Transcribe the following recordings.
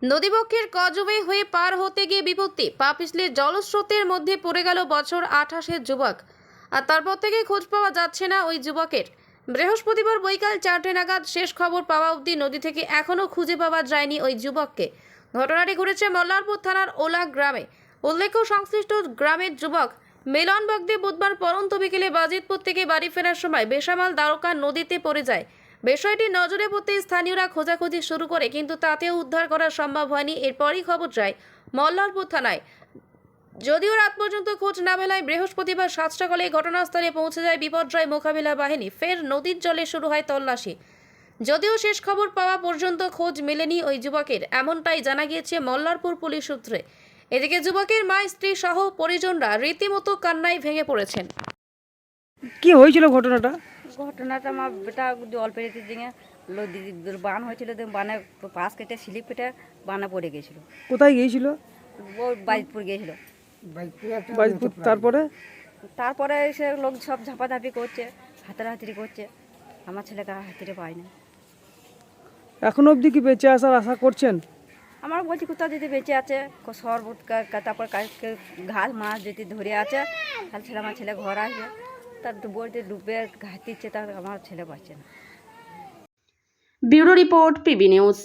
নদীবক্ষের কজবে হয়ে পার হতে গিয়ে বিপত্তি, পা পিছলে জলস্রোতের মধ্যে পড়ে গেল বছর 28-এর যুবক। আর তারপর থেকে খোঁজ পাওয়া যাচ্ছে না ওই যুবকের। বৃহস্পতিবার বৈকাল 4টে নাগাদ শেষ খবর পাওয়া অবধি নদী থেকে এখনও খুঁজে পাওয়া যায়নি ওই যুবককে। ঘটনাটি ঘটেছে মল্লারপুর থানার ওলা গ্রামে। উল্লেখ্য, সংশ্লিষ্ট গ্রামের যুবক মিলন বাগদে বুধবার পরন্ত বিকেলে বাজিতপুর থেকে বাড়ি ফেরার সময় বেসামাল দ্বারকা নদীতে পড়ে যায়। বিষয়টি নজরে পড়তে স্থানীয়রা খোঁজাখুঁজি শুরু করে, কিন্তু তাতেও উদ্ধার করা সম্ভব হয়নি। এরপরই খবর যায় মল্লারপুর থানায়। যদিও রাত পর্যন্ত খোঁজ না মেলায় বৃহস্পতিবার 7 সকালে ঘটনাস্থলে পৌঁছে যায় বিপর্যয় মোকাবিলা বাহিনী। ফের নদীর জলে শুরু হয় তল্লাশি। যদিও শেষ খবর পাওয়া পর্যন্ত খোঁজ মেলেনি ওই যুবকের, এমনটাই জানা গিয়েছে মল্লারপুর পুলিশ সূত্রে। এদিকে যুবকের মা, স্ত্রী সহ পরিজনরা রীতিমতো কান্নায় ভেঙে পড়েছেন। কি হয়েছিল ঘটনাটা? ঘটনাটা আমার বেটা জল পেরিয়ে দিকে বান হয়েছিল, বানে পাশ কেটে স্লিপ কেটে বানে পড়ে গেছিল। কোথায় গিয়েছিল? ও বাইতপুর গিয়েছিল। বাজিতপুর। তারপরে সে লোক সব ঝাপাঝাপি করছে, হাতাহাতি করছে। আমার ছেলেকে হাতিরে পায় না। এখন অবধি কি বেঁচে আসার আশা করছেন? আমার বলছি কোথাও যদি বেঁচে আছে, শরবত তারপর ঘাস মাছ যদি ধরে আছে, তাহলে ছেলে আমার ছেলে ঘর আসবে। তার বলতে ডুবে ঘাতিচ্ছে, তার আমার ছেলে পাচ্ছে না। Bureau report, PB news.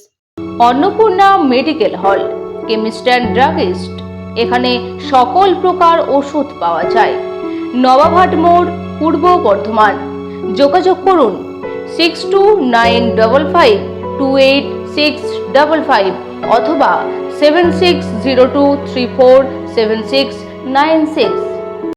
Annapurna medical hall, chemist and druggist. এখানে সকল প্রকার ওষুধ পাওয়া যায়। নবাবহাট মোড়, পূর্ব বর্ধমান। যোগাযোগ করুন 6295528655 অথবা 7602347696।